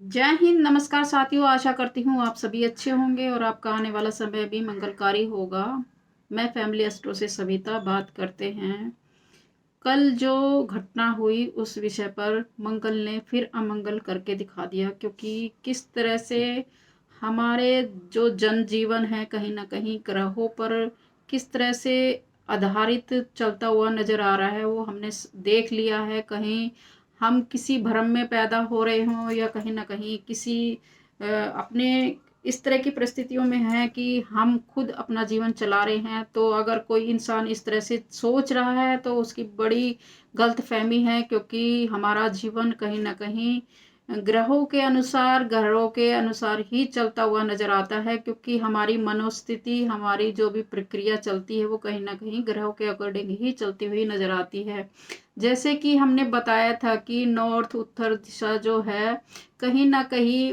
जय हिंद, नमस्कार साथियों। आशा करती हूँ आप सभी अच्छे होंगे और आपका आने वाला समय भी मंगलकारी होगा। मैं फैमिली एस्ट्रो से सविता बात करते हैं। कल जो घटना हुई उस विषय पर मंगल ने फिर अमंगल करके दिखा दिया, क्योंकि किस तरह से हमारे जो जनजीवन है कहीं ना कहीं ग्रहों पर किस तरह से आधारित चलता हुआ नजर आ रहा है, वो हमने देख लिया है। कहीं हम किसी भ्रम में पैदा हो रहे हों या कहीं ना कहीं किसी अपने इस तरह की परिस्थितियों में हैं कि हम खुद अपना जीवन चला रहे हैं, तो अगर कोई इंसान इस तरह से सोच रहा है तो उसकी बड़ी गलतफहमी है, क्योंकि हमारा जीवन कहीं ना कहीं ग्रहों के अनुसार ही चलता हुआ नजर आता है, क्योंकि हमारी मनोस्थिति, हमारी जो भी प्रक्रिया चलती है वो कहीं ना कहीं ग्रहों के अकॉर्डिंग ही चलती हुई नजर आती है। जैसे कि हमने बताया था कि नॉर्थ उत्तर दिशा जो है कहीं ना कहीं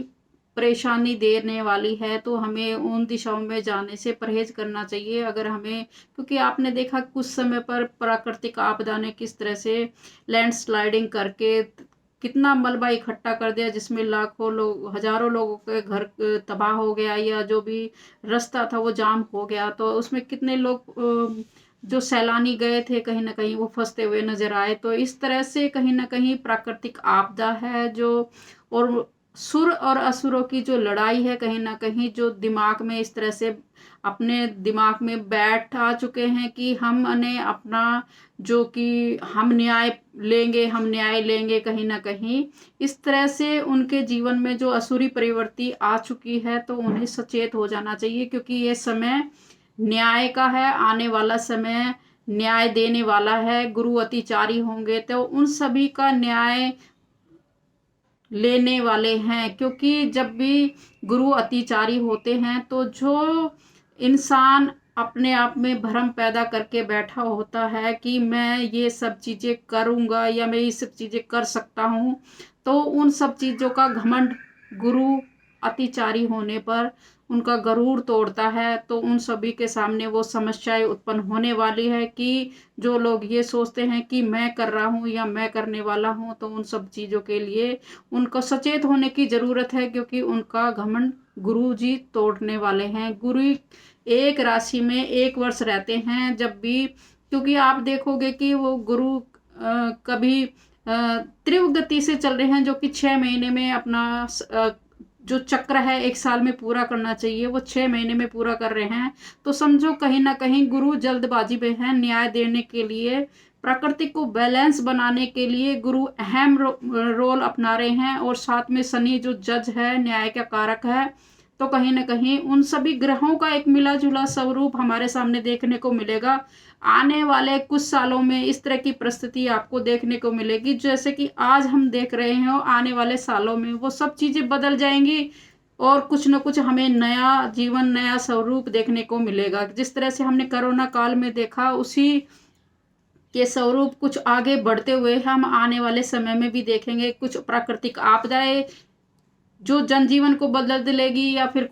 परेशानी देने वाली है, तो हमें उन दिशाओं में जाने से परहेज करना चाहिए। अगर हमें, क्योंकि आपने देखा कुछ समय पर प्राकृतिक आपदा ने किस तरह से लैंडस्लाइडिंग करके कितना मलबा इकट्ठा कर दिया, जिसमें लाखों लोग, हजारों लोगों के घर तबाह हो गया, या जो भी रास्ता था वो जाम हो गया। तो उसमें कितने लोग जो सैलानी गए थे कहीं ना कहीं वो फंसते हुए नजर आए। तो इस तरह से कहीं ना कहीं प्राकृतिक आपदा है जो, और सुर और असुरों की जो लड़ाई है कहीं ना कहीं जो दिमाग में इस तरह से अपने दिमाग में बैठ आ चुके हैं कि हमने अपना जो कि हम न्याय लेंगे कहीं ना कहीं। इस तरह से उनके जीवन में जो असुरी प्रवृत्ति आ चुकी है, तो उन्हें सचेत हो जाना चाहिए, क्योंकि ये समय न्याय का है। आने वाला समय न्याय देने वाला है। गुरु अतिचारी होंगे तो उन सभी का न्याय लेने वाले हैं, क्योंकि जब भी गुरु अतिचारी होते हैं तो जो इंसान अपने आप में भ्रम पैदा करके बैठा होता है कि मैं ये सब चीजें करूंगा या मैं ये सब चीजें कर सकता हूं, तो उन सब चीजों का घमंड गुरु अतिचारी होने पर उनका गरूर तोड़ता है। तो उन सभी के सामने वो समस्याएं उत्पन्न होने वाली है कि जो लोग ये सोचते हैं कि मैं कर रहा हूँ या मैं करने वाला हूँ, तो उन सब चीजों के लिए उनको सचेत होने की जरूरत है, क्योंकि उनका घमंड गुरु जी तोड़ने वाले हैं। गुरु एक राशि में एक वर्ष रहते हैं जब भी, क्योंकि आप देखोगे कि वो गुरु कभी तीव्र गति से चल रहे हैं, जो कि 6 महीने में अपना जो चक्र है एक साल में पूरा करना चाहिए वो 6 महीने में पूरा कर रहे हैं। तो समझो कहीं ना कहीं गुरु जल्दबाजी में है। न्याय देने के लिए, प्रकृति को बैलेंस बनाने के लिए गुरु अहम रोल अपना रहे हैं। और साथ में शनि जो जज है, न्याय का कारक है, तो कहीं ना कहीं उन सभी ग्रहों का एक मिला जुला स्वरूप हमारे सामने देखने को मिलेगा। आने वाले कुछ सालों में इस तरह की परिस्थिति आपको देखने को मिलेगी, जैसे कि आज हम देख रहे हैं। आने वाले सालों में वो सब चीजें बदल जाएंगी और कुछ न कुछ हमें नया जीवन, नया स्वरूप देखने को मिलेगा। जिस तरह से हमने कोरोना काल में देखा, उसी के स्वरूप कुछ आगे बढ़ते हुए हम आने वाले समय में भी देखेंगे। कुछ प्राकृतिक आपदाएं जो जनजीवन को बदल देगी, या फिर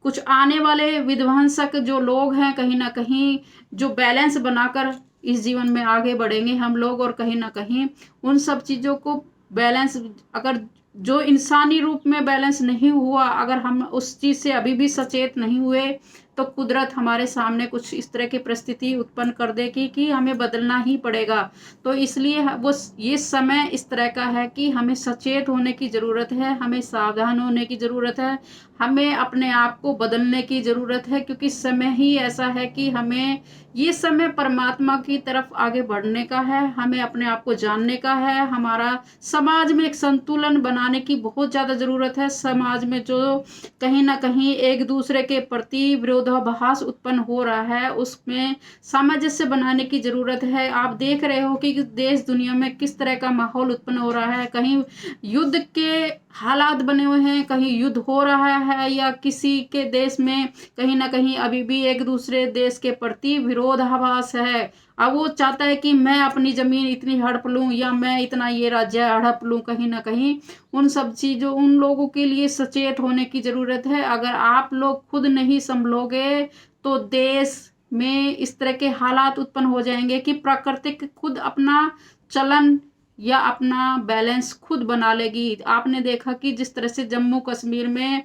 कुछ आने वाले विध्वंसक जो लोग हैं कहीं ना कहीं, जो बैलेंस बनाकर इस जीवन में आगे बढ़ेंगे हम लोग। और कहीं ना कहीं उन सब चीजों को बैलेंस, अगर जो इंसानी रूप में बैलेंस नहीं हुआ, अगर हम उस चीज से अभी भी सचेत नहीं हुए, तो कुदरत हमारे सामने कुछ इस तरह की परिस्थिति उत्पन्न कर देगी कि हमें बदलना ही पड़ेगा। तो इसलिए वो ये समय इस तरह का है कि हमें सचेत होने की जरूरत है, हमें सावधान होने की जरूरत है, हमें अपने आप को बदलने की जरूरत है, क्योंकि समय ही ऐसा है कि हमें ये समय परमात्मा की तरफ आगे बढ़ने का है। हमें अपने आप को जानने का है। हमारा समाज में एक संतुलन बनाने की बहुत ज्यादा जरूरत है। समाज में जो कहीं ना कहीं एक दूसरे के प्रति विरोधाभास उत्पन्न हो रहा है, उसमें सामंजस्य बनाने की जरूरत है। आप देख रहे हो कि देश दुनिया में किस तरह का माहौल उत्पन्न हो रहा है। कहीं युद्ध के हालात बने हुए हैं, कहीं युद्ध हो रहा है, या किसी के देश में कहीं ना कहीं अभी भी एक दूसरे देश के प्रति विरोधाभास है। अब वो चाहता है कि मैं अपनी जमीन इतनी हड़प लूं, या मैं इतना ये राज्य हड़प लूं। कहीं ना कहीं उन सब चीजों, उन लोगों के लिए सचेत होने की जरूरत है। अगर आप लोग खुद नहीं संभलोगे तो देश में इस तरह के हालात उत्पन्न हो जाएंगे कि प्राकृतिक खुद अपना चलन या अपना बैलेंस खुद बना लेगी। आपने देखा कि जिस तरह से जम्मू कश्मीर में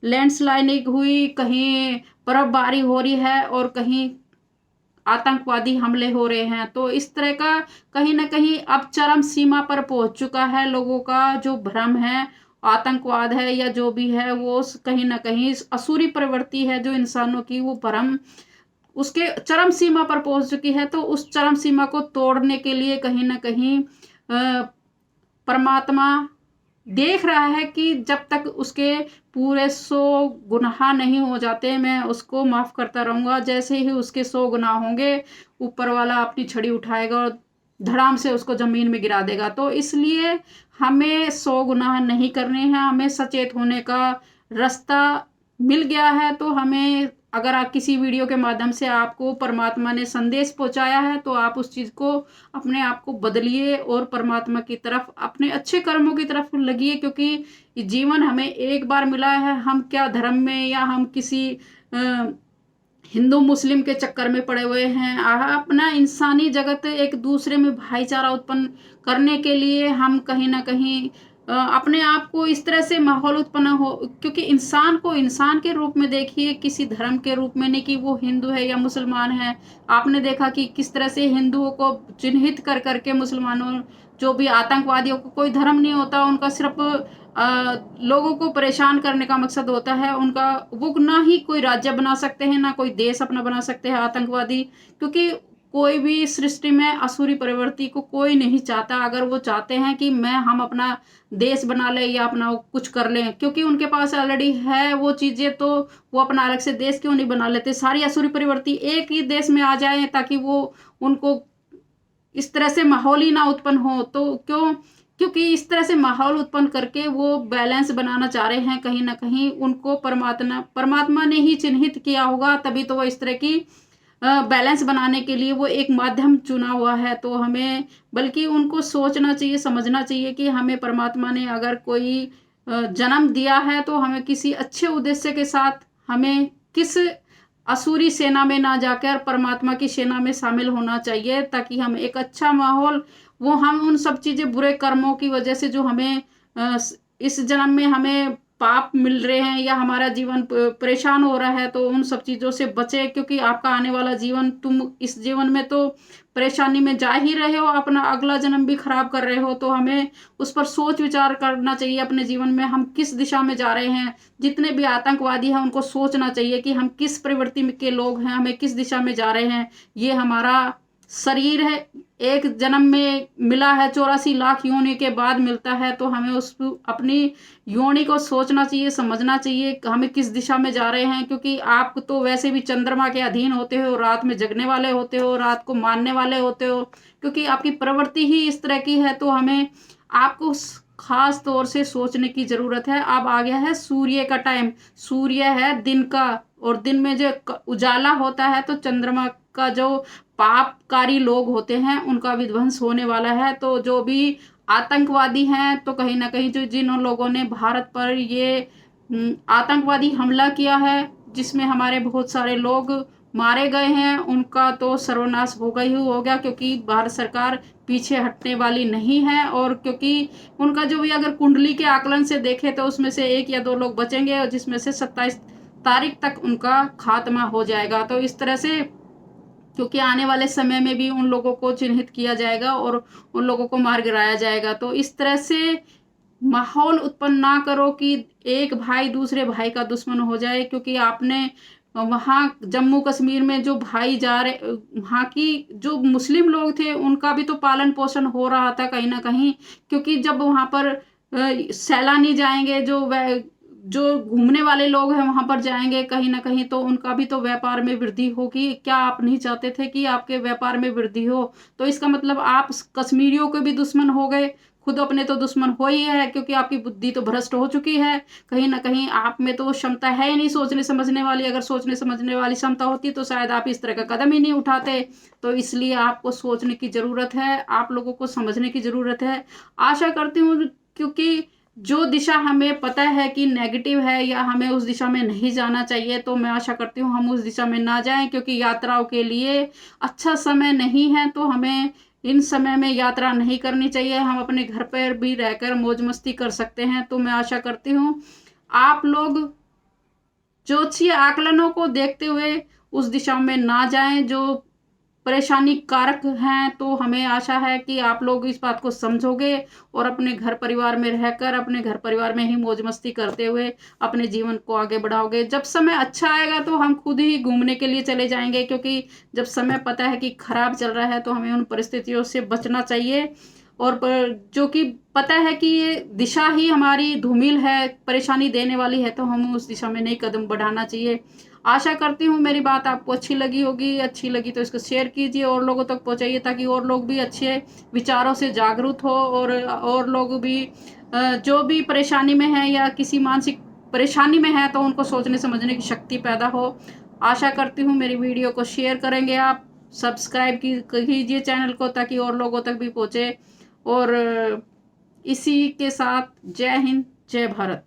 लैंडस्लाइडिंग हुई, कहीं बर्फबारी हो रही है और कहीं आतंकवादी हमले हो रहे हैं, तो इस तरह का कहीं ना कहीं अब चरम सीमा पर पहुंच चुका है। लोगों का जो भ्रम है, आतंकवाद है या जो भी है, वो कहीं ना कहीं असुरी प्रवृत्ति है जो इंसानों की, वो भ्रम उसके चरम सीमा पर पहुंच चुकी है। तो उस चरम सीमा को तोड़ने के लिए कहीं ना कहीं परमात्मा देख रहा है कि जब तक उसके पूरे 100 गुनाह नहीं हो जाते, मैं उसको माफ करता रहूंगा। जैसे ही उसके 100 गुनाह होंगे, ऊपर वाला अपनी छड़ी उठाएगा और धड़ाम से उसको जमीन में गिरा देगा। तो इसलिए हमें 100 गुनाह नहीं करने हैं, हमें सचेत होने का रास्ता मिल गया है। तो हमें, अगर आप किसी वीडियो के माध्यम से आपको परमात्मा ने संदेश पहुंचाया है, तो आप उस चीज को, अपने आप को बदलिए और परमात्मा की तरफ, अपने अच्छे कर्मों की तरफ लगिए। क्योंकि ये जीवन हमें एक बार मिला है। हम क्या धर्म में या हम किसी हिंदू मुस्लिम के चक्कर में पड़े हुए हैं। अपना इंसानी जगत, एक दूसरे में भाईचारा उत्पन्न करने के लिए हम कहीं ना कहीं अपने आप को इस तरह से माहौल उत्पन्न हो, क्योंकि इंसान को इंसान के रूप में देखिए, किसी धर्म के रूप में नहीं कि वो हिंदू है या मुसलमान है। आपने देखा कि किस तरह से हिंदुओं को चिन्हित कर करके मुसलमानों, जो भी आतंकवादियों को कोई धर्म नहीं होता, उनका सिर्फ लोगों को परेशान करने का मकसद होता है उनका। वो ना ही कोई राज्य बना सकते हैं, ना कोई देश अपना बना सकते हैं आतंकवादी। क्योंकि कोई भी सृष्टि में असुरी प्रवृत्ति को कोई नहीं चाहता। अगर वो चाहते हैं कि हम अपना देश बना ले या अपना कुछ कर लें, क्योंकि उनके पास ऑलरेडी है वो चीजें, तो वो अपना अलग से देश क्यों नहीं बना लेते। सारी असुरी प्रवृत्ति एक ही देश में आ जाए, ताकि वो उनको इस तरह से माहौल ही ना उत्पन्न हो। तो क्योंकि इस तरह से माहौल उत्पन्न करके वो बैलेंस बनाना चाह रहे हैं। कहीं ना कहीं उनको परमात्मा ने ही चिन्हित किया होगा, तभी तो वो इस तरह की बैलेंस बनाने के लिए वो एक माध्यम चुना हुआ है। तो हमें बल्कि उनको सोचना चाहिए, समझना चाहिए कि हमें परमात्मा ने अगर कोई जन्म दिया है, तो हमें किसी अच्छे उद्देश्य के साथ, हमें किस असुरी सेना में ना जाकर परमात्मा की सेना में शामिल होना चाहिए, ताकि हम एक अच्छा माहौल, वो हम उन सब चीज़ें, बुरे कर्मों की वजह से जो हमें इस जन्म में हमें पाप मिल रहे हैं या हमारा जीवन परेशान हो रहा है, तो उन सब चीज़ों से बचे। क्योंकि आपका आने वाला जीवन, तुम इस जीवन में तो परेशानी में जा ही रहे हो, अपना अगला जन्म भी खराब कर रहे हो। तो हमें उस पर सोच विचार करना चाहिए अपने जीवन में, हम किस दिशा में जा रहे हैं। जितने भी आतंकवादी हैं उनको सोचना चाहिए कि हम किस प्रवृत्ति के लोग हैं, हमें किस दिशा में जा रहे हैं। ये हमारा शरीर है, एक जन्म में मिला है, 84 लाख योनि के बाद मिलता है। तो हमें उस अपनी योनि को सोचना चाहिए, समझना चाहिए हमें किस दिशा में जा रहे हैं। क्योंकि आप तो वैसे भी चंद्रमा के अधीन होते हो, रात में जगने वाले होते हो, रात को मानने वाले होते हो, क्योंकि आपकी प्रवृत्ति ही इस तरह की है। तो हमें आपको खास तौर से सोचने की जरूरत है। अब आ गया है सूर्य का टाइम, सूर्य है दिन का, और दिन में जो उजाला होता है, तो चंद्रमा का जो पापकारी लोग होते हैं उनका विध्वंस होने वाला है। तो जो भी आतंकवादी हैं, तो कहीं ना कहीं जो जिन लोगों ने भारत पर ये आतंकवादी हमला किया है, जिसमें हमारे बहुत सारे लोग मारे गए हैं, उनका तो सर्वनाश होगा ही होगा। क्योंकि भारत सरकार पीछे हटने वाली नहीं है। और क्योंकि उनका जो भी अगर कुंडली के आकलन से देखे, तो उसमें से 1 या 2 लोग बचेंगे, और जिसमें से 27 तारीख तक उनका खात्मा हो जाएगा। तो इस तरह से, क्योंकि आने वाले समय में भी उन लोगों को चिन्हित किया जाएगा और उन लोगों को मार गिराया जाएगा। तो इस तरह से माहौल उत्पन्न ना करो कि एक भाई दूसरे भाई का दुश्मन हो जाए। क्योंकि आपने वहाँ जम्मू कश्मीर में जो भाई जा रहे, वहाँ की जो मुस्लिम लोग थे, उनका भी तो पालन पोषण हो रहा था कहीं ना कहीं। क्योंकि जब वहाँ पर सैलानी जाएंगे, जो घूमने वाले लोग हैं वहां पर जाएंगे कहीं ना कहीं, तो उनका भी तो व्यापार में वृद्धि होगी। क्या आप नहीं चाहते थे कि आपके व्यापार में वृद्धि हो? तो इसका मतलब आप कश्मीरियों के भी दुश्मन हो गए, खुद अपने तो दुश्मन हो ही है। क्योंकि आपकी बुद्धि तो भ्रष्ट हो चुकी है, कहीं ना कहीं आप में तो वो क्षमता है ही नहीं सोचने समझने वाली। अगर सोचने समझने वाली क्षमता होती तो शायद आप इस तरह का कदम ही नहीं उठाते। तो इसलिए आपको सोचने की जरूरत है, आप लोगों को समझने की जरूरत है। आशा करती हूँ, क्योंकि जो दिशा हमें पता है कि नेगेटिव है या हमें उस दिशा में नहीं जाना चाहिए, तो मैं आशा करती हूँ हम उस दिशा में ना जाएं। क्योंकि यात्राओं के लिए अच्छा समय नहीं है। तो हमें इन समय में यात्रा नहीं करनी चाहिए। हम अपने घर पर भी रहकर मौज मस्ती कर सकते हैं। तो मैं आशा करती हूँ आप लोग ज्योतिषीय आकलनों को देखते हुए उस दिशा में ना जाएं जो परेशानी कारक हैं। तो हमें आशा है कि आप लोग इस बात को समझोगे और अपने घर परिवार में रहकर अपने घर परिवार में ही मौज मस्ती करते हुए अपने जीवन को आगे बढ़ाओगे। जब समय अच्छा आएगा तो हम खुद ही घूमने के लिए चले जाएंगे, क्योंकि जब समय पता है कि खराब चल रहा है तो हमें उन परिस्थितियों से बचना चाहिए। और जो कि पता है कि ये दिशा ही हमारी धूमिल है, परेशानी देने वाली है, तो हमें उस दिशा में नई कदम बढ़ाना चाहिए। आशा करती हूँ मेरी बात आपको अच्छी लगी होगी। अच्छी लगी तो इसको शेयर कीजिए और लोगों तक पहुँचाइए, ताकि और लोग भी अच्छे विचारों से जागरूक हो और लोग भी जो भी परेशानी में है या किसी मानसिक परेशानी में है तो उनको सोचने समझने की शक्ति पैदा हो। आशा करती हूँ मेरी वीडियो को शेयर करेंगे आप, सब्सक्राइब कीजिए चैनल को ताकि और लोगों तक भी पहुँचे। और इसी के साथ जय हिंद, जय भारत।